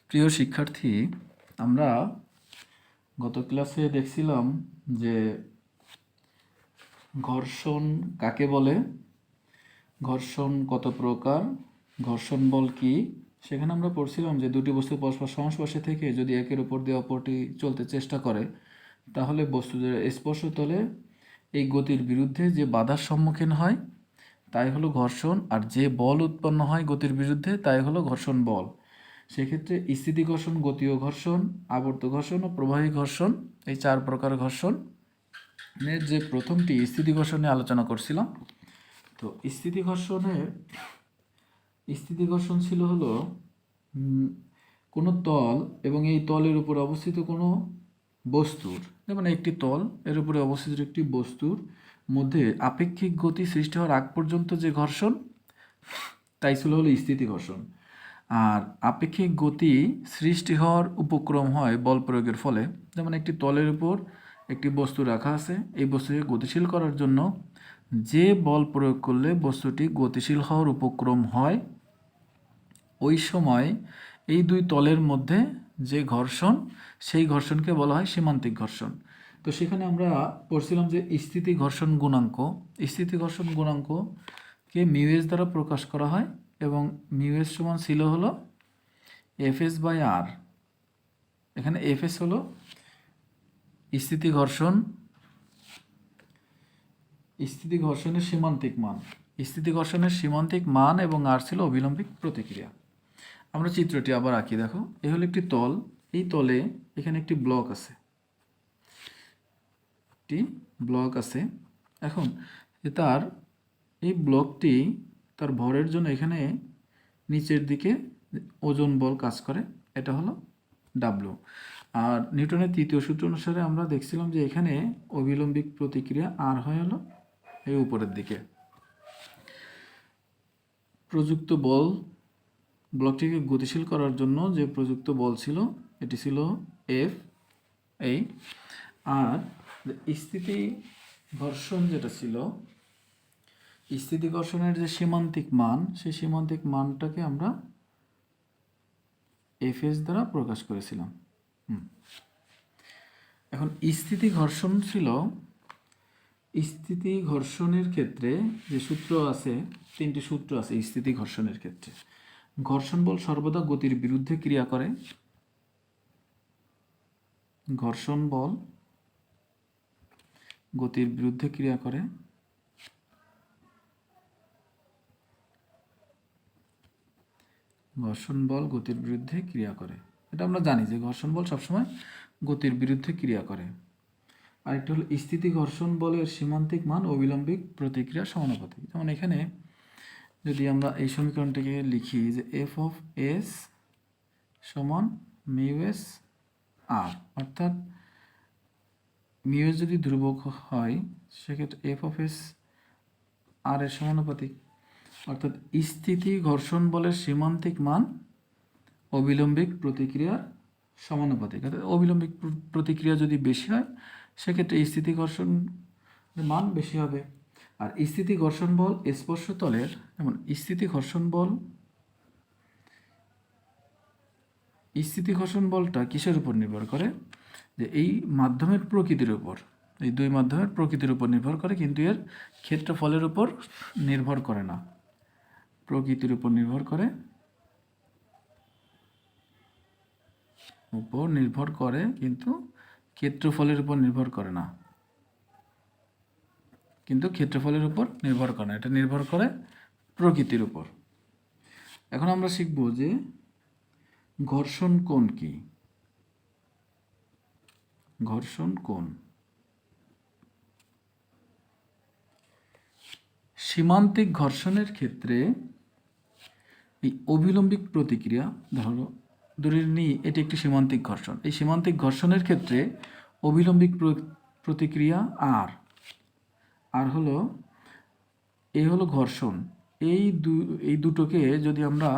প্রিয় শিক্ষার্থী, আমরা গত ক্লাসে দেখছিলাম যে ঘর্ষণ কাকে বলে, ঘর্ষণ কত প্রকার, ঘর্ষণ বল কি। সেখানে আমরা পড়ছিলাম যে দুটি বস্তু পরস্পর সংস্পর্শে থেকে যদি একের উপর দিয়ে অপরটি চলতে চেষ্টা করে, তাহলে বস্তুদের স্পর্শতলে এই গতির বিরুদ্ধে যে বাধার সম্মুখীন হয় তাই হলো ঘর্ষণ, আর যে বল উৎপন্ন হয় গতির বিরুদ্ধে তাই হলো ঘর্ষণ বল। সেক্ষেত্রে স্থিতি ঘর্ষণ, গতীয় ঘর্ষণ, আবর্ত ঘর্ষণ ও প্রবাহী ঘর্ষণ, এই চার প্রকার ঘর্ষণের যে প্রথমটি স্থিতি ঘর্ষণ নিয়ে আলোচনা করছিলাম। তো স্থিতি ঘর্ষণ ছিল হলো কোনো তল এবং এই তলের উপর অবস্থিত কোনো বস্তুর, যেমন একটি তল, এর উপরে অবস্থিত একটি বস্তুর মধ্যে আপেক্ষিক গতি সৃষ্টি হওয়ার আগ পর্যন্ত যে ঘর্ষণ, তাই ছিল হলো স্থিতি ঘর্ষণ। আর আপেক্ষিক গতি সৃষ্টি হওয়ার উপক্রম হয় বল প্রয়োগের ফলে। যেমন একটি তলের উপর একটি বস্তু রাখা আছে, এই বস্তুকে গতিশীল করার জন্য যে বল প্রয়োগ করলে বস্তুটি গতিশীল হওয়ার উপক্রম হয়, ওই সময় এই দুই তলের মধ্যে যে ঘর্ষণ, সেই ঘর্ষণকে বলা হয় সীমান্তিক ঘর্ষণ। তো সেখানে আমরা পড়ছিলাম যে স্থিতি ঘর্ষণ গুণাঙ্ককে মিউএস দ্বারা প্রকাশ করা হয় এবং মিউএস সমান ছিল হলো এফএস বাই আর। এখানে এফএস হলো স্থিতি ঘর্ষণের সীমান্তিক মান এবং আর ছিল অবিলম্বিক প্রতিক্রিয়া। আমরা চিত্রটি আবার আঁকি, দেখো, এ হলো একটি তল, এই তলে এখানে একটি ব্লক আছে। এখন তার এই ব্লকটি তার ভরের জন্য এখানে নিচের দিকে ওজন বল কাজ করে, এটা হলো ডাব্লিউ। আর নিউটনের তৃতীয় সূত্র অনুসারে আমরা দেখছিলাম যে এখানে অবিলম্বিক প্রতিক্রিয়া আর হয় হলো এই উপরের দিকে। প্রযুক্ত বল, ব্লকটিকে গতিশীল করার জন্য যে প্রযুক্ত বল ছিল এটি ছিল এফ এই। আর স্থিতি ঘর্ষণ যেটা ছিল, স্থিতি ঘর্ষণের যে সীমান্তিক মান, সেই সীমান্তিক মানটাকে আমরা এফএস দ্বারা প্রকাশ করেছিলাম। এখন স্থিতি ঘর্ষণের ক্ষেত্রে যে সূত্র আছে, তিনটি সূত্র আছে স্থিতি ঘর্ষণের ক্ষেত্রে। ঘর্ষণ বল সর্বদা গতির বিরুদ্ধে ক্রিয়া করে, ঘর্ষণ বল গতির বিরুদ্ধে ক্রিয়া করে। এটা আমরা জানি যে ঘর্ষণ বল সবসময় গতির বিরুদ্ধে ক্রিয়া করে। আরেকটা হলো স্থিতি ঘর্ষণ বলের সীমান্তিক মান অবিলম্বিক প্রতিক্রিয়া সমানুপাতিক। যেমন এখানে যদি আমরা এই সমীকরণটিকে লিখি যে এফ অফ এস সমান মিউ এস আর, অর্থাৎ মিউ এস যদি ধ্রুবক হয় সেক্ষেত্রে এফ অফ এস আর এর সমানুপাতিক, অর্থাৎ স্থিতি ঘর্ষণ বলের সীমান্তিক মান অবিলম্বিক প্রতিক্রিয়ার সমানুপাতিক। অর্থাৎ অবিলম্বিক প্রতিক্রিয়া যদি বেশি হয় সেক্ষেত্রে স্থিতি ঘর্ষণ মান বেশি হবে। আর স্থিতি ঘর্ষণ বল স্পর্শ তলের, যেমন স্থিতি ঘর্ষণ বলটা কিসের উপর নির্ভর করে, যে এই মাধ্যমের প্রকৃতির উপর, এই দুই মাধ্যমের প্রকৃতির উপর নির্ভর করে, কিন্তু এর ক্ষেত্রফলের উপর নির্ভর করে না। প্রকৃতির উপর নির্ভর করে কিন্তু ক্ষেত্রফলের উপর নির্ভর করে না। এটা নির্ভর করে প্রকৃতির উপর। এখন আমরা শিখব যে ঘর্ষণ কোণ কি। সীমান্তিক ঘর্ষণের ক্ষেত্রে এই অবিলম্বিক প্রতিক্রিয়া, ধরে নিই এটি একটি সীমান্তিক ঘর্ষণ। এই সীমান্তিক ঘর্ষণের ক্ষেত্রে অবিলম্বিক প্রতিক্রিয়া আর হলো ঘর্ষণ। এই দুটোকে যদি আমরা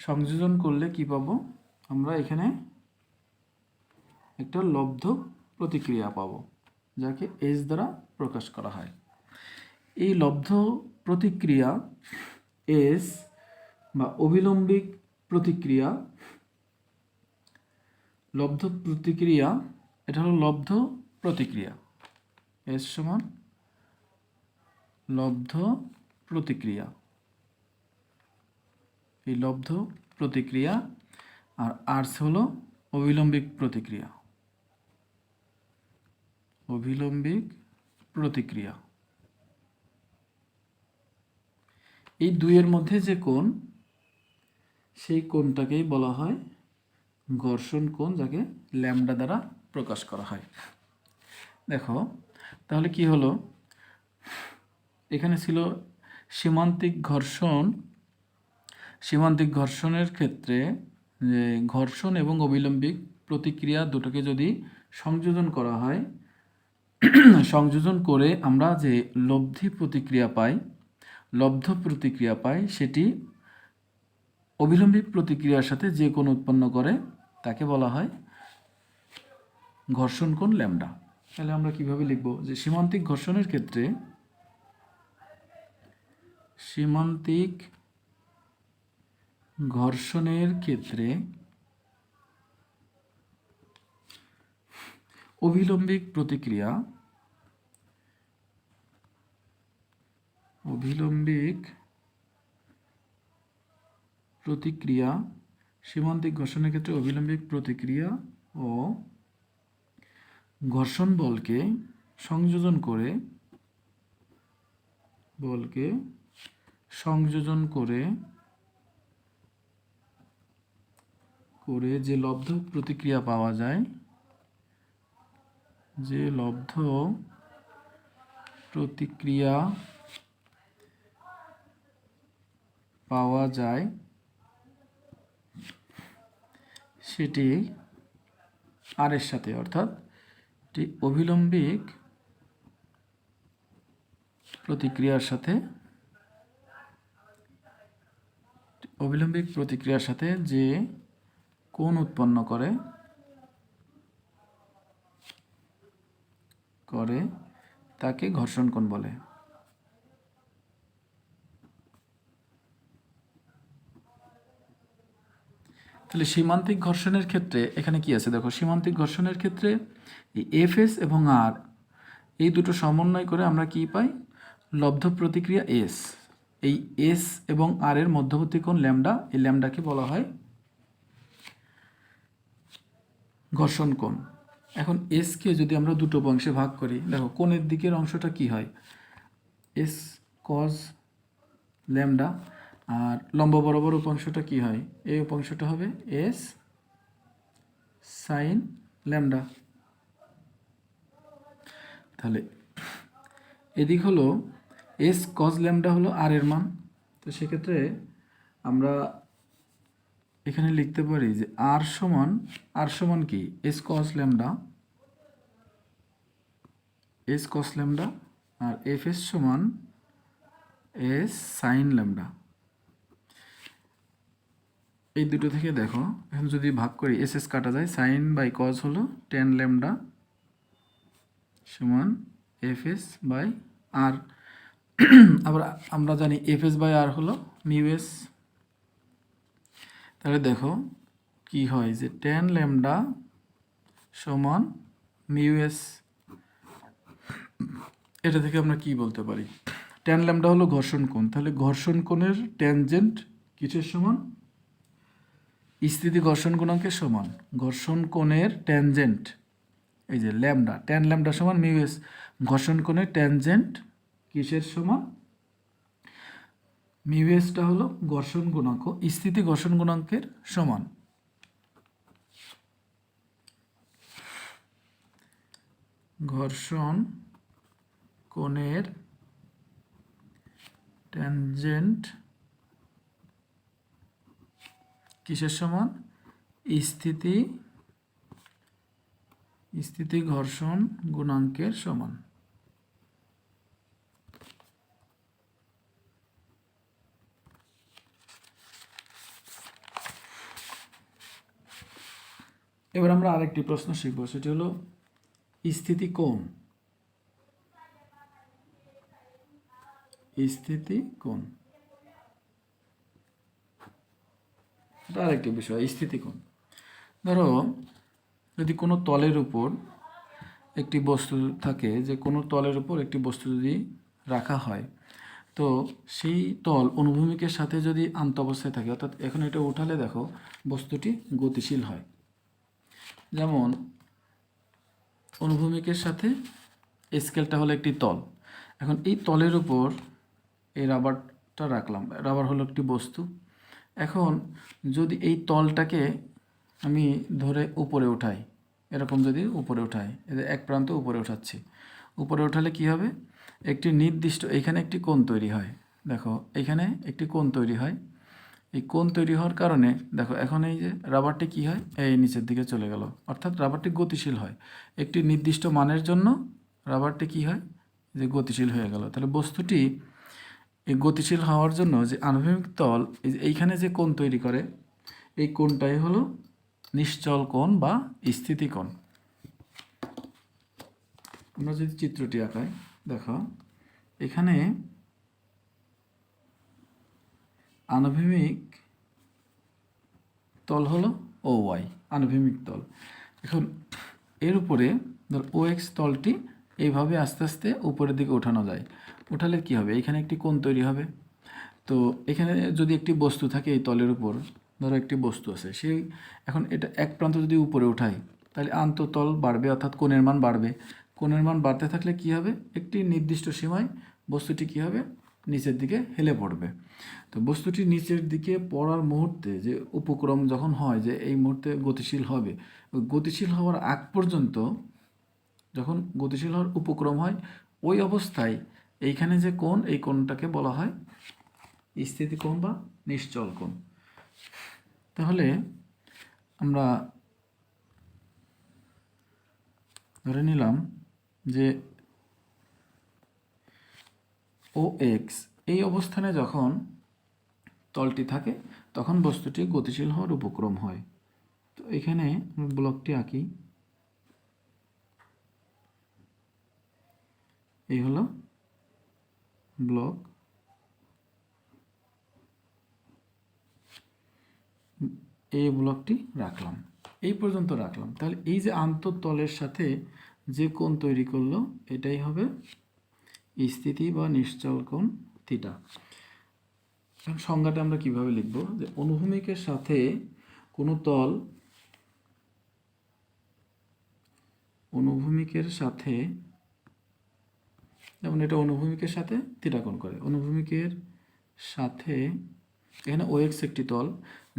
সংযোজন করলে কি পাবো, আমরা এখানে একটা লব্ধ প্রতিক্রিয়া পাবো, যাকে এস দ্বারা প্রকাশ করা হয়। এই লব্ধ প্রতিক্রিয়া এস বা অবিলম্বিক প্রতিক্রিয়া, লব্ধ প্রতিক্রিয়া, এটা হলো লব্ধ প্রতিক্রিয়া, এস সমান লব্ধ প্রতিক্রিয়া, এই লব্ধ প্রতিক্রিয়া, আর আর্স হলো অবিলম্বিক প্রতিক্রিয়া, অবিলম্বিক প্রতিক্রিয়া। এই দুইয়ের মধ্যে যে কোণ, সেই কোণটাকেই বলা হয় ঘর্ষণ কোণ, যাকে ল্যামডা দ্বারা প্রকাশ করা হয়। দেখো তাহলে কি হলো, এখানে ছিল সীমান্তিক ঘর্ষণ। সীমান্তিক ঘর্ষণের ক্ষেত্রে যে ঘর্ষণ এবং অবিলম্বিক প্রতিক্রিয়া দুটোকে যদি সংযোজন করা হয়, সংযোজন করে আমরা যে লব্ধ প্রতিক্রিয়া পাই, সেটি অবিলম্বিক প্রতিক্রিয়ার সাথে যে কোণ উৎপন্ন করে তাকে বলা হয় ঘর্ষণ কোণ ল্যামডা। তাহলে আমরা কিভাবে লিখব, যে সীমান্তিক ঘর্ষণের ক্ষেত্রে, সীমান্তিক ঘর্ষণের ক্ষেত্রে অবিলম্বিক প্রতিক্রিয়া, সীমান্তিক ঘর্ষণের ক্ষেত্রে অবিলম্বিক প্রতিক্রিয়া ও ঘর্ষণ বলকে সংযোজন করে যে লব্ধ প্রতিক্রিয়া পাওয়া যায়, সেটি আর এর সাথে, অর্থাৎ এটি অবিলম্বিক প্রতিক্রিয়ার সাথে যে কোণ উৎপন্ন করে তাকে ঘর্ষণ কোণ বলে। তাহলে সীমান্তিক ঘর্ষণের ক্ষেত্রে এখানে কি আছে দেখো, সীমান্তিক ঘর্ষণের ক্ষেত্রে এই এফএস এবং আর, এই দুটো সমন্বয় করে আমরা কি পাই, লব্ধ প্রতিক্রিয়া এস। এই এস এবং আর এর মধ্যবর্তী কোণ ল্যামডা, এই ল্যামডাকে বলা হয় ঘর্ষণ কোণ। এখন এসকে যদি আমরা দুটো অংশে ভাগ করি, দেখো কোণের দিকের অংশটা কি হয়, এস কজ ল্যামডা, আর লম্ব বরাবর উপাংশটা কি হয়, এই উপাংশটা হবে এস সাইন ল্যামডা। তাহলে এদিক হলো এস কজ ল্যামডা হলো আর এর মান, তো সেক্ষেত্রে আমরা এখানে লিখতে পারি যে আর সমান কি, এস কজ ল্যামডা, আর এফ এস সমান এস সাইন ল্যামডা। এই দুটো থেকে দেখো, এখন যদি ভাগ করি এস এস কাটা যায়, সাইন বাই কজ হলো টেন ল্যামডা সমান এফ এস বাই আর। আবার আমরা জানি এফ এস বাই আর হলো মিউ এস। তাহলে দেখো কি হয়, যে টেন ল্যামডা সমান মিউ এস। এটা থেকে আমরা কি বলতে পারি, টেন ল্যামডা হলো ঘর্ষণ কোণ, তাহলে ঘর্ষণ কোণের ট্যানজেন্ট কিসের সমান, স্থিতি ঘর্ষণ গুণাঙ্কের সমান। ঘর্ষণ কোণের ট্যানজেন্ট, এই যে ল্যামডা, টেন ল্যামডা সমান মিউ এস, ঘর্ষণ কোণের ট্যানজেন্ট কিসের সমান, মিউ এসটা হলো ঘর্ষণ গুণাঙ্ক, স্থিতি ঘর্ষণ গুণাঙ্কের সমান। ঘর্ষণ কোণের ট্যানজেন্ট কিসের সমান, স্থিতি ঘর্ষণ গুণাঙ্কের সমান। এবার আমরা আরেকটি প্রশ্ন শিখব, সেটি হলো স্থিতি কোণ। এটা আরেকটি বিষয়, স্থিতিকোণ। ধরো যদি কোনো তলের উপর একটি বস্তু থাকে, যে কোনো তলের উপর একটি বস্তু যদি রাখা হয়, তো সেই তল অনুভূমিকের সাথে যদি আন্ত অবস্থায় থাকে, অর্থাৎ এখন এটা উঠালে দেখো বস্তুটি গতিশীল হয়। যেমন অনুভূমিকের সাথে স্কেলটা হলো একটি তল। এখন এই তলের উপর এই রাবারটা রাখলাম, রাবার হলো একটি বস্তু। এখন যদি এই তলটাকে আমি ধরে উপরে উঠাই, এরকম যদি উপরে উঠাই, এদের এক প্রান্ত উপরে উঠাচ্ছি, উপরে উঠালে কি হবে, একটি নির্দিষ্ট এখানে একটি কোণ তৈরি হয়। দেখো এখানে একটি কোণ তৈরি হয়। এই কোণ তৈরি হওয়ার কারণে দেখো এখন এই যে রাবারটি কি হয়, এই নিচের দিকে চলে গেল, অর্থাৎ রাবারটি গতিশীল হয়। একটি নির্দিষ্ট মানের জন্য রাবারটি কি হয়, যে গতিশীল হয়ে গেল। তাহলে বস্তুটি এই গতিশীল হওয়ার জন্য যে আনুভূমিক তল এইখানে যে কোণ তৈরি করে, এই কোণটাই হলো নিশ্চল কোণ বা স্থিতিকোণ। আমরা যদি চিত্রটি আঁকাই, দেখো এখানে আনুভূমিক তল হলো ও ওয়াই, আনুভূমিক তল। এখন এর উপরে ধর ও এক্স তলটি এইভাবে আস্তে আস্তে উপরের দিকে ওঠানো যায়। ওঠালে কি হবে, এখানে একটি কোণ তৈরি হবে। তো এখানে যদি একটি বস্তু থাকে এই তলের উপর, ধরো একটি বস্তু আছে, সেই এখন এটা এক প্রান্ত যদি উপরে উঠাই, তাহলে আন্তঃতল বাড়বে, অর্থাৎ কোণের মান বাড়বে। কোণের মান বাড়তে থাকলে কি হবে, একটি নির্দিষ্ট সীমায় বস্তুটি কি হবে, নিচের দিকে হেলে পড়বে। তো বস্তুটি নিচের দিকে পড়ার মুহূর্তে যে উপক্রম যখন হয়, যে এই মুহূর্তে গতিশীল হবে, ওই গতিশীল হওয়ার আগ পর্যন্ত, যখন গতিশীল হওয়ার উপক্রম হয়, ওই অবস্থায় এইখানে যে কোণ, এই কোণটাকে বলা হয় স্থিতিকোণ বা নিশ্চল কোণ। তাহলে আমরা ধরে নিলাম যে ও এক্স এই অবস্থানে যখন তলটি থাকে, তখন বস্তুটি গতিশীল হওয়ার উপক্রম হয়। তো এখানে ব্লকটি আঁকি, এই হলো ব্লক। এই ব্লকটি রাখলাম, এই পর্যন্ত রাখলাম। তাহলে এই যে আন্তঃতলের সাথে যে কোণ তৈরি করলো, এটাই হবে স্থিতি বা নিশ্চল কোণ থিটা। এখন সংজ্ঞাটা আমরা কিভাবে লিখব, যে অনুভূমিকের সাথে কোনো তল, অনুভূমিকের সাথে, যেমন এটা অনুভূমিকের সাথে থিটা কোণ করে, অনুভূমিকের সাথে এখানে ও এক্স একটি তল,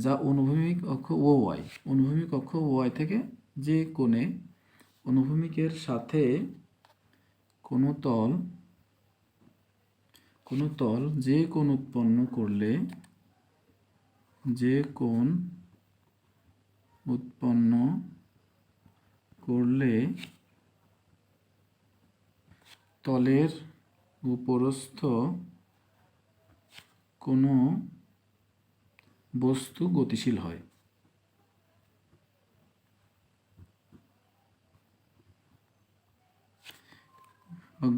যা অনুভূমিক অক্ষ ও ওয়াই, অনুভূমিক অক্ষ ও ওয়াই থেকে যে কোণে অনুভূমিকের সাথে কোনো তল যে কোণ উৎপন্ন করলে, যে কোণ উৎপন্ন করলে তলের উপরস্থ কোনো বস্তু গতিশীল হয়।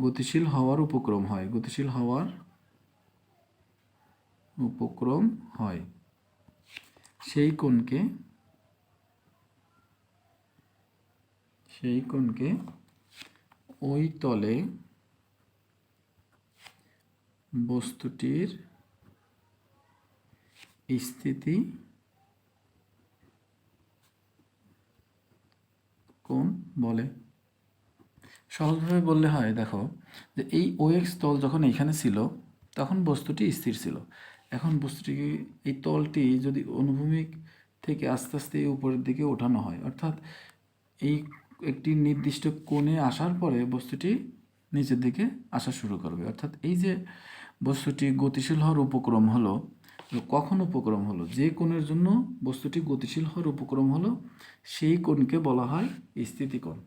গতিশীল হওয়ার উপক্রম হয়, গতিশীল হওয়ার উপক্রম হয়, সেই কোণকে ওই তলে বস্তুটির স্থিতি কোণ বলে। সহজভাবে বললে হয়, দেখো যে এই ও এক্স তল যখন এখানে ছিল, তখন বস্তুটি স্থির ছিল। এখন বস্তুটি, এই তলটি যদি অনুভূমিক থেকে আস্তে আস্তে উপরের দিকে ওঠানো হয়, অর্থাৎ এই একটি নির্দিষ্ট কোণে আসার পরে বস্তুটি নিচের দিকে আসা শুরু করবে। অর্থাৎ এই যে বস্তুটি গতিশীল হওয়ার উপক্রম হলো, কখন উপক্রম হলো, যে কোণের জন্য বস্তুটি গতিশীল হওয়ার উপক্রম হলো, সেই কোণকে বলা হয় স্থিতিকোণ।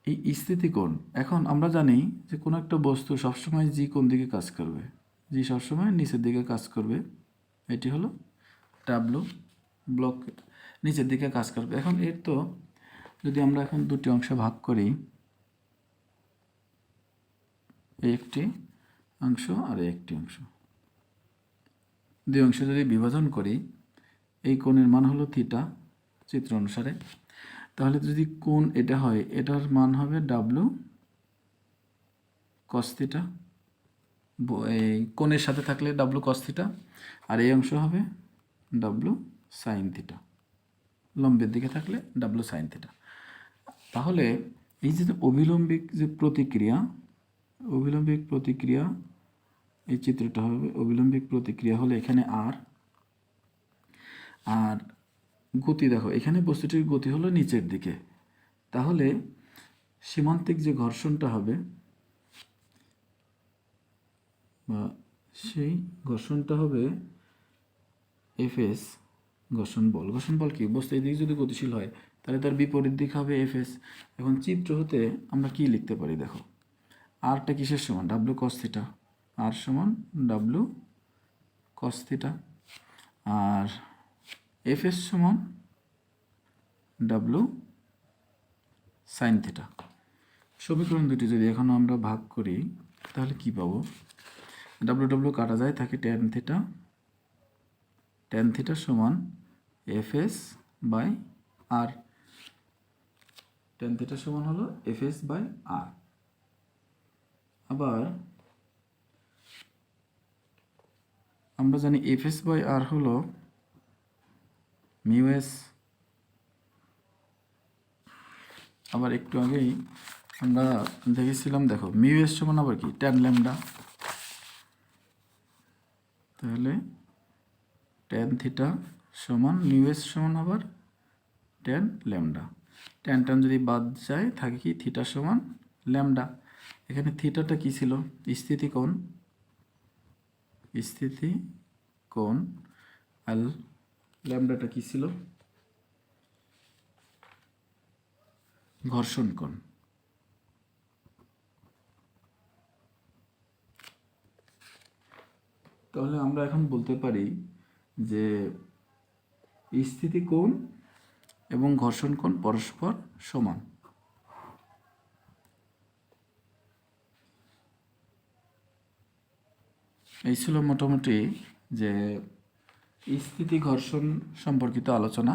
এই স্থিতিকোণ, এখন আমরা জানি যে কোনো একটা বস্তু সবসময় জি কোণ দিকে কাজ করবে, জি সবসময় নিচের দিকে কাজ করবে, এটি হলো ডাব্লু, ব্লক নিচের দিকে কাজ করবে। এখন এর তো যদি আমরা এখন দুটি অংশে ভাগ করি, এই একটি অংশ আর একটি অংশ, দুই অংশে যদি বিভাজন করি, এই কোণের মান হলো থিটা চিত্র অনুসারে, তাহলে যদি কোণ এটা হয়, এটার মান হবে ডাব্লু কস থিটা, এই কোণের সাথে থাকলে ডাব্লু কস থিটা, আর এই অংশ হবে ডাব্লু সাইন থিটা, লম্বের দিকে থাকলে ডাব্লু সাইন থিটা। তাহলে এই যে অভিলম্বিক যে অভিলম্বিক প্রতিক্রিয়া, এই চিত্রটা হবে অভিলম্বিক প্রতিক্রিয়া হলে এখানে আর গতি দেখো, এখানে বস্তুটির গতি হলো নিচের দিকে, তাহলে সীমান্তিক যে ঘর্ষণটা হবে বা সেই ঘর্ষণটা হবে এফএস ঘর্ষণ বল কি, বস্তু এদিকে যদি গতিশীল হয় তাহলে তার বিপরীত দিক হবে এফএস। এখন চিত্র হতে আমরা কি লিখতে পারি দেখো, আরটা কিসের সমান, ডাব্লু কস থিটা, আর সমান ডাব্লু কস থিটা, আর এফএস সমান ডাব্লু সাইন থিটা। সমীকরণ দুটি যদি এখন আমরা ভাগ করি তাহলে কি পাবো, ডাব্লু ডাব্লু কাটা যায়, থাকে ট্যান থিটা সমান fs by r, tan theta সমান হলো এফএস বাই আর। আবার আমরা জানি এফএস বাই আর হলো মিউএস। আবার একটু আগেই আমরা দেখেছিলাম, দেখো মিউএস সমান আবার কি, ট্যান ল্যামডা, তাহলে ট্যান থিটা সমান মিউএস সমান আবার ট্যান ল্যামডা, ট্যান যদি বাদ যায় থাকে কি থিটা সমান ল্যামডা। এখানে থিটাটা কি ছিল, স্থিতি কোণ, আর ল্যামডাটা কি ছিল, ঘর্ষণ কোণ। তাহলে আমরা এখন বলতে পারি যে স্থিতি কোণ এবং ঘর্ষণ কোণ পরস্পর সমান। এই ছিল মোটামুটি যে স্থিতি ঘর্ষণ সম্পর্কিত আলোচনা।